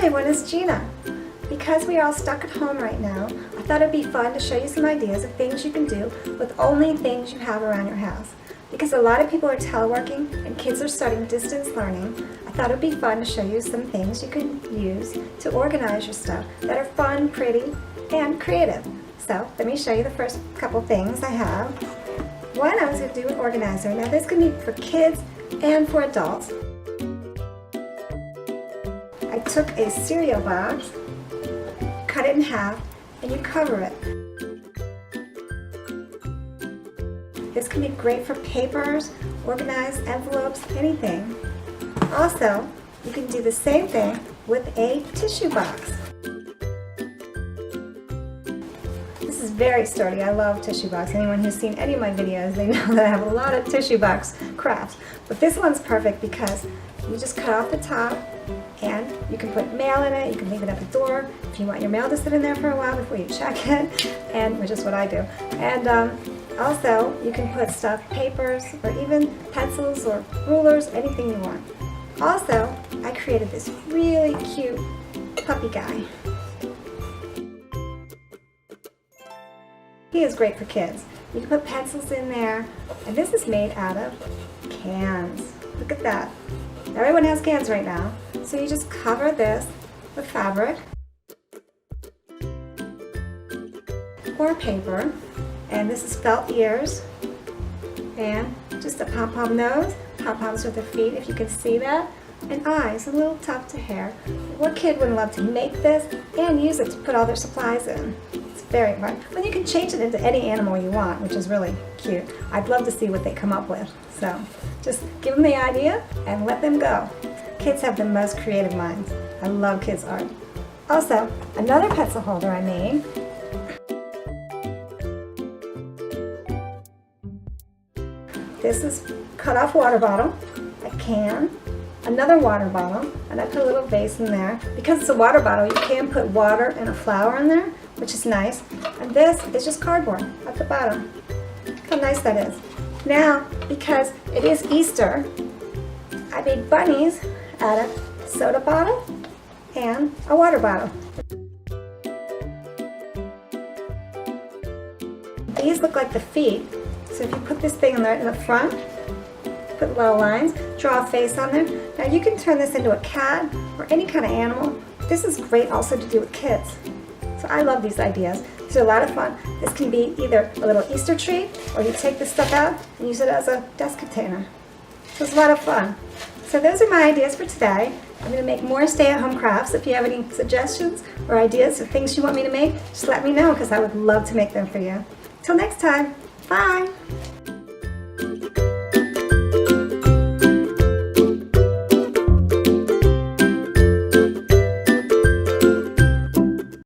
Hi, my name is Gina. Because we are all stuck at home right now, I thought it'd be fun to show you some ideas of things you can do with only things you have around your house. Because a lot of people are teleworking and kids are starting distance learning, I thought it'd be fun to show you some things you can use to organize your stuff that are fun, pretty, and creative. So let me show you the first couple things I have. One, I was going to do an organizer. Now this can be for kids and for adults. I took a cereal box, cut it in half, and you cover it. This can be great for papers, organized envelopes, anything. Also, you can do the same thing with a tissue box. This is very sturdy. I love tissue box. Anyone who's seen any of my videos, they know that I have a lot of tissue box crafts. But this one's perfect because you just cut off the top and you can put mail in it. You can leave it at the door if you want your mail to sit in there for a while before you check it, and which is what I do. And also, you can put stuff, papers, or even pencils or rulers, anything you want. Also, I created this really cute puppy guy. He is great for kids. You can put pencils in there, and this is made out of cans. Look at that. Everyone has cans right now. So you just cover this with fabric or paper, and this is felt ears, and just a pom-pom nose, pom-poms with the feet if you can see that, and eyes, a little tuft to hair. What kid wouldn't love to make this and use it to put all their supplies in? It's very fun. And you can change it into any animal you want, which is really cute. I'd love to see what they come up with. So just give them the idea and let them go. Kids have the most creative minds. I love kids' art. Also, another pencil holder I made. This is cut off water bottle, a can, another water bottle, and I put a little vase in there. Because it's a water bottle, you can put water and a flower in there, which is nice. And this is just cardboard at the bottom. Look how nice that is. Now, because it is Easter, I made bunnies out of soda bottle and a water bottle. These look like the feet, so if you put this thing in the front, put little lines, draw a face on there. Now you can turn this into a cat or any kind of animal. This is great also to do with kids. So I love these ideas. These are a lot of fun. This can be either a little Easter tree, or you take this stuff out and use it as a desk container. So it's a lot of fun. So those are my ideas for today. I'm going to make more stay-at-home crafts. If you have any suggestions or ideas or things you want me to make, just let me know because I would love to make them for you. Till next time, bye!